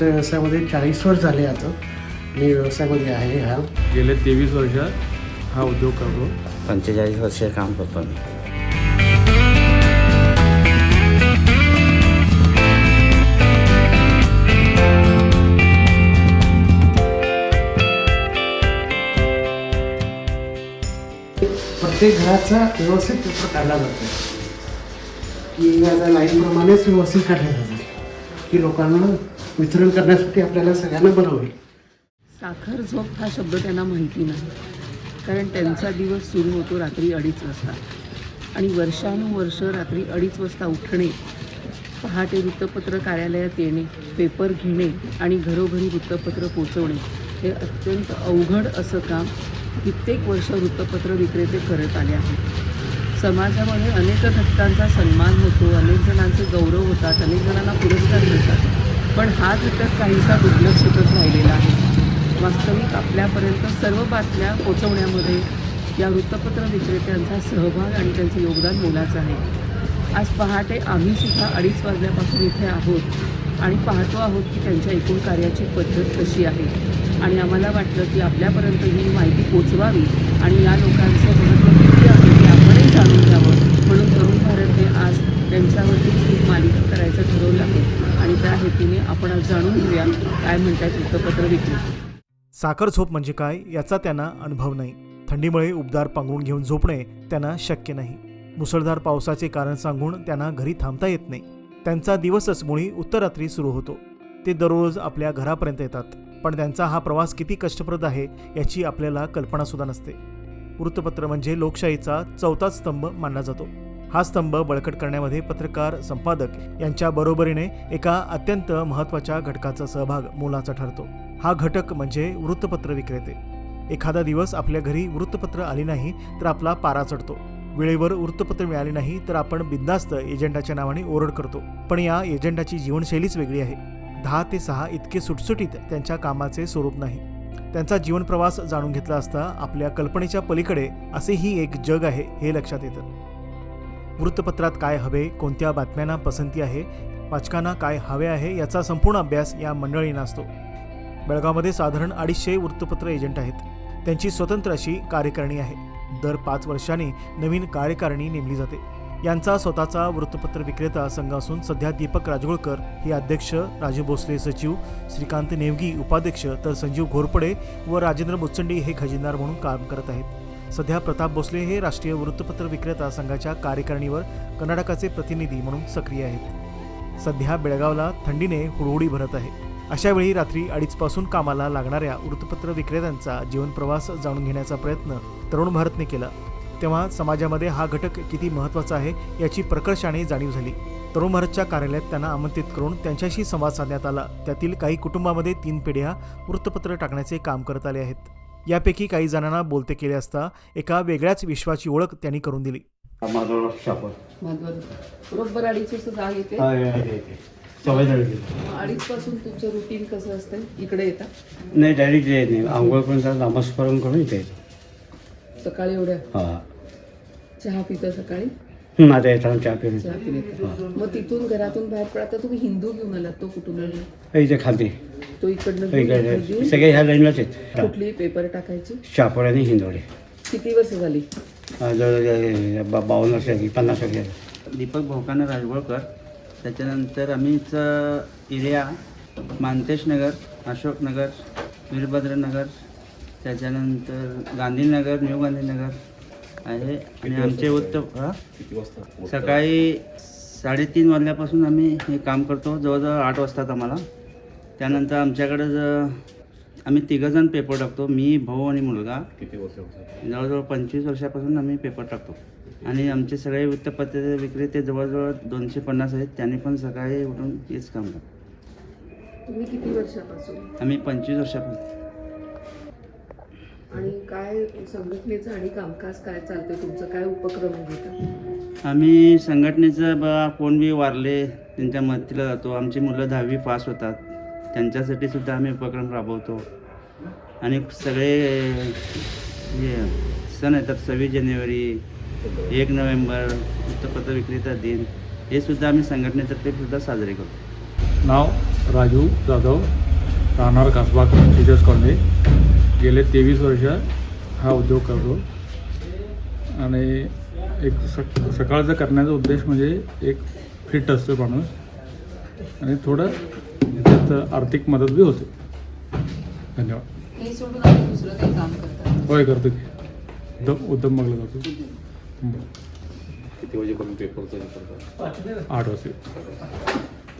वृत्त व्यवसायामध्ये 40 वर्ष झाले आता मी व्यवसायामध्ये आहे. ह्या गेले 23 वर्ष हा उद्योग करतो. 45 वर्ष काम करतो मी. प्रत्येक घराचा व्यवस्थित पेपर काढला जातो की आता लाईनप्रमाणेच व्यवस्थित काढले जातात की लोकांना वितरण करण्यासाठी आपल्याला सगळ्यांना बरं होईल. साखर झोप हा शब्द त्यांना माहिती नाही, कारण त्यांचा दिवस सुरू होतो रात्री 2:30 वाजता आणि वर्षानुवर्ष रात्री 2:30 वाजता उठणे, पहाटे वृत्तपत्र कार्यालयात येणे, पेपर घेणे आणि घरोघरी वृत्तपत्र पोचवणे हे अत्यंत अवघड असं काम कित्येक वर्ष वृत्तपत्र विक्रेते करत आले आहेत. समाजामध्ये अनेक घटकांचा सन्मान होतो, अनेक जणांचे गौरव होतात, अनेक जणांना पुरस्कार मिळतात, पण हा घटक काहीसा दुर्लक्षितच राहिलेला आहे. वास्तविक आपल्यापर्यंत सर्व बातम्या पोचवण्यामध्ये या वृत्तपत्र विक्रेत्यांचा सहभाग आणि त्यांचं योगदान मोलाचं आहे. आज पहाटे आम्हीसुद्धा 2:30 वाजल्यापासून इथे आहोत आणि पाहतो आहोत की त्यांच्या एकूण कार्याची पद्धत कशी आहे आणि आम्हाला वाटलं की आपल्यापर्यंत ही माहिती पोचवावी आणि या लोकांचं महत्त्व किती आहे ते आपणही जाणून घ्यावं, म्हणून तरुण भारतने आज त्यांच्यावरतीच एक मालिका करायचं ठरवलं आहे आणि त्या हेतूने आपण आज जाणून घेऊया काय म्हणतात वृत्तपत्र विक्रेते. साखर झोप म्हणजे काय याचा त्यांना अनुभव नाही. थंडीमुळे उबदार पांघरून घेऊन झोपणे त्यांना शक्य नाही. मुसळधार पावसाचे कारण सांगून त्यांना घरी थांबता येत नाही. त्यांचा दिवसच मुळी उत्तरात्री सुरू होतो. ते दररोज आपल्या घरापर्यंत येतात, पण त्यांचा हा प्रवास किती कष्टप्रद आहे याची आपल्याला कल्पनासुद्धा नसते. वृत्तपत्र म्हणजे लोकशाहीचा 4था स्तंभ मानला जातो. हा स्तंभ बळकट करण्यामध्ये पत्रकार, संपादक यांच्या बरोबरीने एका अत्यंत महत्त्वाच्या घटकाचा सहभाग मोलाचा ठरतो. हा घटक म्हणजे वृत्तपत्र विक्रेते. एखादा दिवस आपल्या घरी वृत्तपत्र आली नाही तर आपला पारा चढतो. वेळेवर वृत्तपत्र मिळाले नाही तर आपण बिनधास्त एजंटाच्या नावाने ओरड करतो. पण या एजंटाची जीवनशैलीच वेगळी आहे. 10 ते 6 इतके सुटसुटीत त्यांच्या कामाचे स्वरूप नाही. त्यांचा जीवन प्रवास जाणून घेतला असता आपल्या कल्पनेच्या पलीकडे असेही एक जग आहे हे लक्षात येतं. वृत्तपत्रात काय हवे, कोणत्या बातम्यांना पसंती आहे, वाचकांना काय हवे आहे याचा संपूर्ण अभ्यास या मंडळींना असतो. बेळगावमध्ये साधारण 250 वृत्तपत्र एजंट आहेत. त्यांची स्वतंत्र अशी कार्यकारिणी आहे. दर 5 वर्षांनी नवीन कार्यकारिणी नेमली जाते. यांचा स्वतःचा वृत्तपत्र विक्रेता संघ असून सध्या दीपक राजगुळकर हे अध्यक्ष, राजू भोसले सचिव, श्रीकांत नेवगी उपाध्यक्ष तर संजीव घोरपडे व राजेंद्र मुचंडी हे खजिनदार म्हणून काम करत आहेत. सध्या प्रताप भोसले हे राष्ट्रीय वृत्तपत्र विक्रेता संघाच्या कार्यकारिणीवर कर्नाटकाचे प्रतिनिधी म्हणून सक्रिय आहेत. सध्या बेळगावला थंडीने हुडहुडी भरत आहे. अशावेळी रात्री 2:30 पासून कामाला लागणाऱ्या वृत्तपत्र विक्रेत्यांचा जीवनप्रवास जाणून घेण्याचा प्रयत्न तरुण भारतने केला. तेव्हा समाजामध्ये हा घटक किती महत्त्वाचा आहे याची प्रकर्षाने जाणीव झाली. तरुण भारतच्या कार्यालयात त्यांना आमंत्रित करून त्यांच्याशी संवाद साधण्यात आला. त्यातील काही कुटुंबामध्ये 3 पिढ्या वृत्तपत्र टाकण्याचे काम करत आले आहेत. यापैकी काही जणांना बोलते केले असता एका वेगळ्याच विश्वाची ओळख त्यांनी करून दिली. बरोबर 2:30 वाजता जाग येते. 2:30 पासून तुमचं रुटीन कसं असतं? इकडे येता? नाही, डायरेक्ट येत नाही. आंघोळ करून नमस्कार करून इथे सकाळी एवढ्या चहा पिता सकाळी? माझा येताना चहा पिऊन. मग तिथून घरातून बाहेर पडता तुम्ही हिंदू घेऊन आलात, तो कुठून आला? इथे खाली तो इकडनं सगळे ह्या लाईनलाच आहेत. कुठली पेपर टाकायची? शापोड आणि हिंदोडे. किती वर्ष झाली? जवळजवळ 52 वर्ष 50 वर्ष. दीपक भोकानं राजगोळकर. त्याच्यानंतर आम्हीच एरिया मानतेश नगर, अशोकनगर, वीरभद्रनगर, त्याच्यानंतर गांधीनगर, न्यू गांधीनगर आहे. आणि आमचे सकाळी 3:30 वाजल्यापासून आम्ही हे काम करतो. जवळजवळ 8 वाजतात आम्हाला. त्यानंतर आमच्याकडं आम्ही 3 जण पेपर टाकतो. मी, भाऊ आणि मुलगा. किती वर्ष? जवळजवळ 25 वर्षापासून आम्ही पेपर टाकतो. आणि आमचे सगळे वृत्तपत्र विक्रेते जवळजवळ 250 आहेत. त्यांनी पण सकाळी उठून हेच काम करतो. तुम्ही किती वर्षापासून? आम्ही 25 वर्षापासून. आणि काय संघटनेचं आणि कामकाज काय चालतं तुमचं? काय उपक्रम घेता? आम्ही संघटनेचं कोण बी वारले त्यांच्या मदतीला जातो. आमची मुलं 10वी पास होतात, त्यांच्यासाठी सुद्धा आम्ही उपक्रम राबवतो. आणि सगळे जे सण येतात, 26 जानेवारी, 1 नोव्हेंबर, वृत्तपत्र विक्रेता दिन, हे सुद्धा आम्ही संघटनेतर्फे सुद्धा साजरे करतो. नाव राजू जाधव, राहणार कसबा टीचर्स कॉलनी. गेले 23 वर्ष हा उद्योग करतो आणि एक सकाळचं करण्याचा उद्देश म्हणजे एक फिट असतो माणूस आणि थोडं त्यात आर्थिक मदत बी होते. धन्यवाद. हे सोडून आम्ही दुसरं काही काम करतात. होय करतो की उद्यम मगला जातो. किती वाजेपर्यंत पेपरचं हे करतात? 8 वाजता.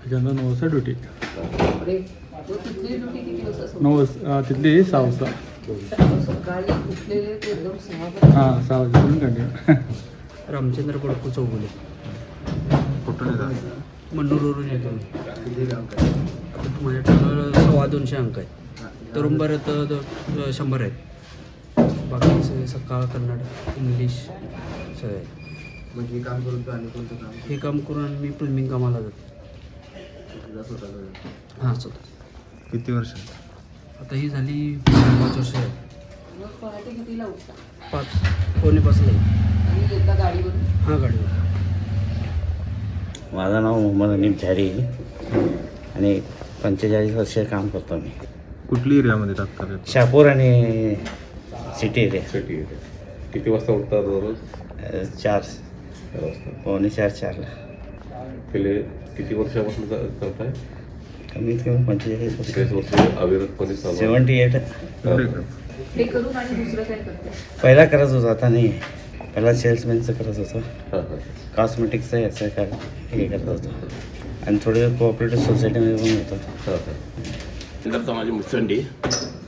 त्याच्यानंतर 9 वाजता ड्युटी. तिथली ड्युटी किती वाजता सुरू? 9 वाजता तिथली 6 वाजता. सकाळी उठलेले ते एकदम 6 वाजता. हां 6 वाजेपर्यंत कंटिन्यू. रामचंद्र पडकू चौगुले, कुठून येतात? मन्नूरवरून येतो मी. माझ्या टोटल 250 अंक आहेत. तरुण भारत 100 आहेत. बाकी सगळे सकाळ, कन्नड, इंग्लिश सगळे. मग हे काम करून तू आणि कोणतं काम हे काम करून मी प्लंबिंग कामाला जातो. हां स्वतः. किती वर्ष? आता ही झाली 5 वर्ष आहेत. मग पहाटे कितीला उठता 5:45 आणि येता गाडीवरून? हां गाडीवर. माझं नाव मोहम्मद अनीम झारी आणि 45 वर्ष काम करतो मी. कुठली एरियामध्ये टाकतात? शहापूर आणि सिटी एरिया. City area. किती वाजता उठतात दररोज? 4, 4 वाजता. 3:45-4ला. गेले किती वर्षापासून करताय? कमीत कमी 45 वर्ष. 45 वर्ष अविरतपणे चालू आहे. 78. हे करून आणि दुसरं काय करता? पहिला करत होतो, आता नाही. पहिला सेल्समॅनचं करत होतो, हां हां. कॉस्मेटिक्सचं याचं हे करत होतो आणि थोडे कोऑपरेटिव्ह सोसायटीमध्ये पण होतो. हां हां. तर माझी मुसंडी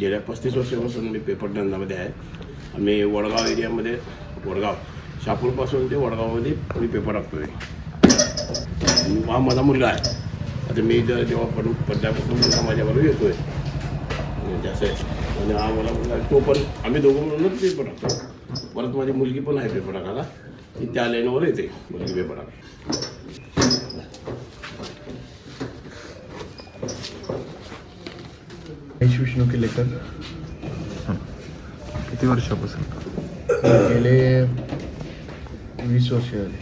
गेल्या 35 वर्षापासून मी पेपर धंद्यामध्ये आहे. आम्ही वडगाव एरियामध्ये, वडगाव शहापूरपासून ते वडगावमध्ये मी पेपर टाकतो आहे. हा माझा मुलगा आहे. आता मी जेव्हा पडल्यापासून मुलगा माझ्याबरोबर येतो आहे जास्त आणि हा मला मुलगा तो पण आम्ही दोघं म्हणूनच पेपर टाकतो. परत माझी मुलगी पण आहे पेपर टाकायला. ती त्या लाईनवर येते मुलगी पेपर टाकायला. विष्णू किल्लेकर. किती वर्षापासून? गेले 20 वर्ष झाली.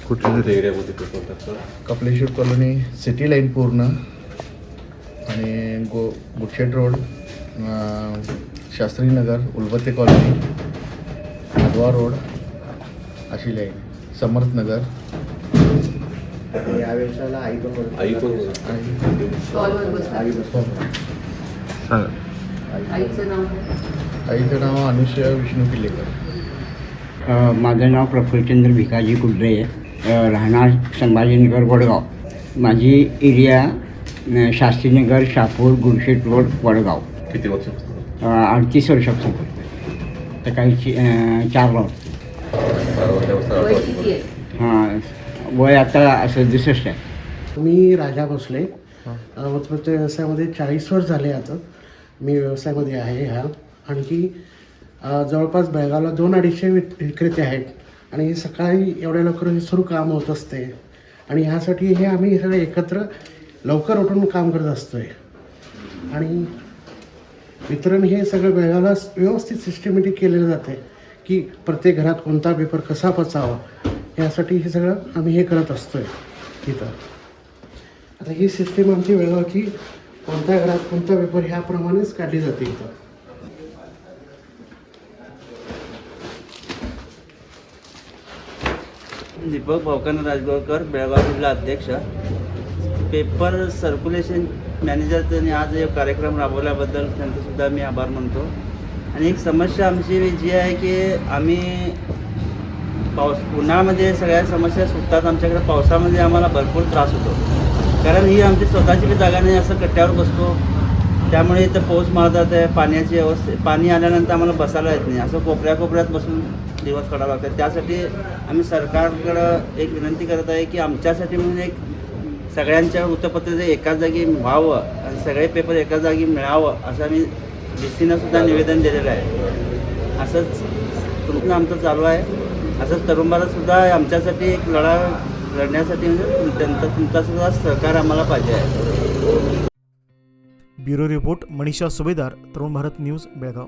कुठल्या एरियामध्ये पेपर टाकतात? कपलेश्वर कॉलनी, सिटी लाईन पूर्ण आणि गुडशेट रोड, शास्त्रीनगर, उलबत्ते कॉलनी, आदवा रोड अशी लाईन, समर्थनगर. या व्यवसायाला आई पण स्टॉलवर बसता. सांगा. आईचं नाव काय? आईचं नाव अनुषया विष्णू किल्लेकर. माझं नाव प्रफुल्लचंद्र भिकाजी कुडरे, राहणार संभाजीनगर वडगाव. माझी एरिया शास्त्रीनगर, शहापूर, गुडशेट रोड, वडगाव. किती वर्षापासून? 38 वर्षापासून करतो. तर काही 4 वय किती आहे? हां, वय आता असं 63 आहे. मी राजा भोसले. वस्त्र व्यवसायामध्ये 40 वर्ष झाले. आता मी व्यवसायामध्ये आहे ह्या. आणखी जवळपास बेळगावला 200-250 विक्रेते आहेत आणि सकाळी एवढ्या लवकर हे सुरू काम होत असते आणि ह्यासाठी हे आम्ही सगळे एकत्र लवकर उठून काम करत असतो आहे आणि वितरण हे सगळं बेळगावला व्यवस्थित सिस्टमॅटिक केलेलं जाते की प्रत्येक घरात कोणता पेपर कसा पोचावा यासाठी हे सगळं आम्ही हे करत असतो आहे इथं. आता ही सिस्टीम आमची बेळगावची कोणत्या घरात कोणता पेपर ह्याप्रमाणेच काढली जाते इथं. दीपक भावकान राजगावकर, बेळगाव जिल्हा अध्यक्ष. पेपर सर्क्युलेशन मॅनेजरने आज एक कार्यक्रम राबवल्याबद्दल त्यांचासुद्धा मी आभार मानतो. आणि एक समस्या आमची जी आहे की आम्ही उन्हाळ्यामध्ये सगळ्या समस्या सुटतात. आमच्याकडे पावसामध्ये आम्हाला भरपूर त्रास होतो कारण ही आमची स्वतःची बी जागा नाही. असं कट्ट्यावर बसतो त्यामुळे इथं पाऊस मारतात आहे. पाण्याची व्यवस्था, पाणी आल्यानंतर आम्हाला बसायला येत नाही. असं कोपऱ्यात बसून दिवस काढावा लागतात. त्यासाठी आम्ही सरकारकडं एक विनंती करत आहे की आमच्यासाठी म्हणून एक सगळ्यांच्या वृत्तपत्राचं एकाच जागी व्हावं आणि सगळे पेपर एकाच जागी मिळावं असं आम्ही DCनं सुद्धा निवेदन दिलेलं आहे. असंच तुमचं आमचं चालू आहे. असंच तरुण भारतसुद्धा आमच्यासाठी एक लढा लढण्यासाठी म्हणजे तुमचा सुद्धा सहकार आम्हाला पाहिजे आहे. ब्युरो रिपोर्ट मनीषा सुभेदार, तरुण भारत न्यूज, बेळगाव.